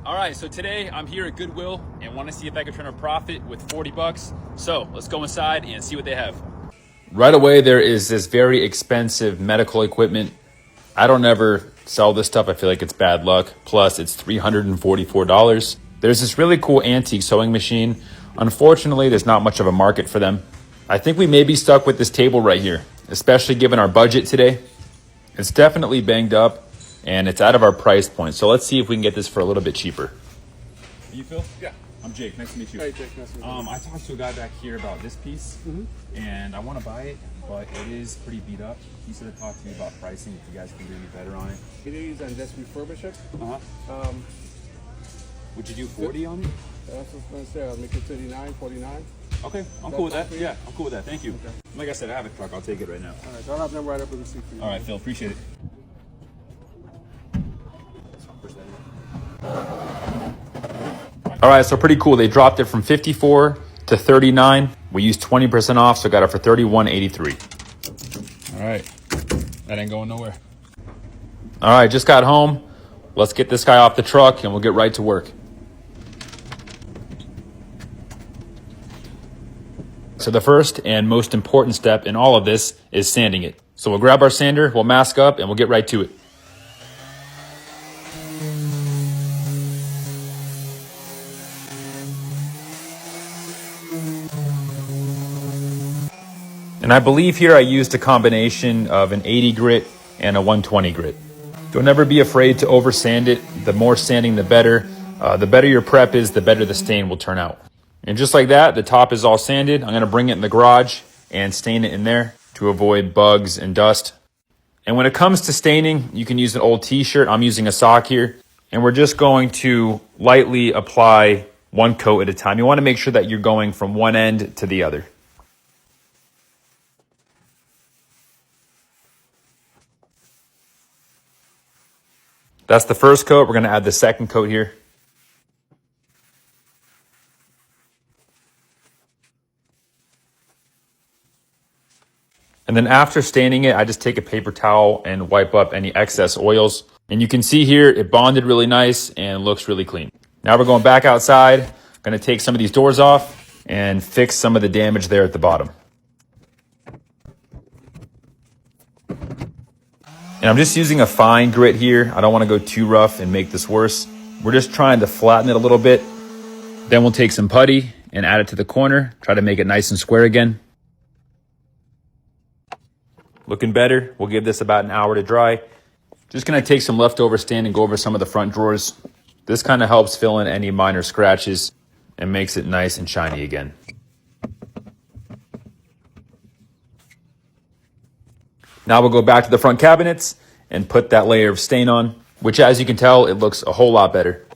All right, so today I'm here at Goodwill and want to see if I can turn a profit with 40 bucks. So let's go inside and see what they have. Right away, there is this very expensive medical equipment. I don't ever sell this stuff. I feel like it's bad luck. Plus, it's $344. There's this really cool antique sewing machine. Unfortunately, there's not much of a market for them. I think we may be stuck with this table right here, especially given our budget today. It's definitely banged up and it's out of our price point. So let's see if we can get this for a little bit cheaper. Are you Phil? Yeah. I'm Jake. Nice to meet you. Hey, Jake. Nice to meet you. I talked to a guy back here about this piece, and I want to buy it, but it is pretty beat up. He said to talk to me about pricing if you guys can do any better on it. It is, and just refurbish it. Would you do 40 on it? That's what I was going to say. I'll make it 39, 49. Okay, I'm cool with that. Yeah, I'm cool with that. Thank you. Okay. Like I said, I have a truck. I'll take it right now. All right, so I'll have them right up with the receipt for you. All right, Phil. Appreciate it. All right, so pretty cool. They dropped it from 54 to 39. We used 20% off, so got it for $31.83. All right, that ain't going nowhere. All right, just got home. Let's get this guy off the truck and we'll get right to work. So the first and most important step in all of this is sanding it. So we'll grab our sander, we'll mask up, and we'll get right to it. And I believe here I used a combination of an 80 grit and a 120 grit. Don't ever be afraid to over sand it. The more sanding, the better. The better your prep is, the better the stain will turn out. And just like that, the top is all sanded. I'm gonna bring it in the garage and stain it in there to avoid bugs and dust. And when it comes to staining, you can use an old t-shirt. I'm using a sock here. And we're just going to lightly apply one coat at a time. You wanna make sure that you're going from one end to the other. That's the first coat. We're gonna add the second coat here. And then after staining it, I just take a paper towel and wipe up any excess oils. And you can see here, it bonded really nice and looks really clean. Now we're going back outside. Gonna take some of these doors off and fix some of the damage there at the bottom. And I'm just using a fine grit here. I don't want to go too rough and make this worse. We're just trying to flatten it a little bit. Then we'll take some putty and add it to the corner. Try to make it nice and square again. Looking better. We'll give this about an hour to dry. Just going to take some leftover stain and go over some of the front drawers. This kind of helps fill in any minor scratches and makes it nice and shiny again. Now we'll go back to the front cabinets and put that layer of stain on, which as you can tell, it looks a whole lot better.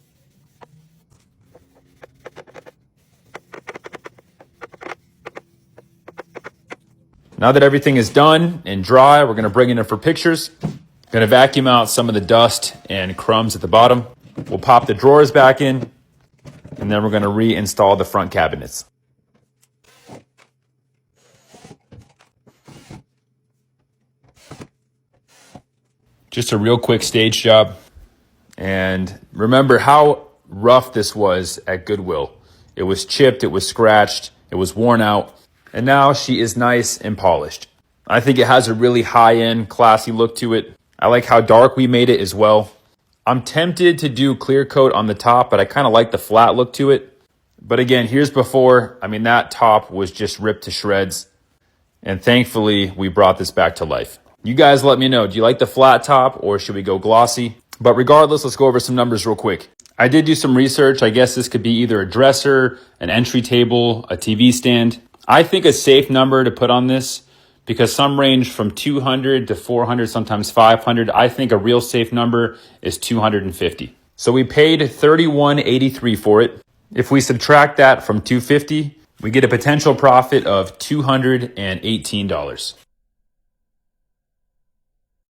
Now that everything is done and dry, we're gonna bring it in for pictures. Gonna vacuum out some of the dust and crumbs at the bottom. We'll pop the drawers back in, and then we're gonna reinstall the front cabinets. Just a real quick stage job. And remember how rough this was at Goodwill. It was chipped, it was scratched, it was worn out, and now she is nice and polished. I think it has a really high-end, classy look to it. I like how dark we made it as well. I'm tempted to do clear coat on the top, but I kind of like the flat look to it. But again, here's before. I mean, that top was just ripped to shreds. And thankfully, we brought this back to life. You guys let me know, do you like the flat top or should we go glossy? But regardless, let's go over some numbers real quick. I did do some research. I guess this could be either a dresser, an entry table, a TV stand. I think a safe number to put on this, because some range from 200 to 400, sometimes 500. I think a real safe number is 250. So we paid $31.83 for it. If we subtract that from $250, we get a potential profit of $218.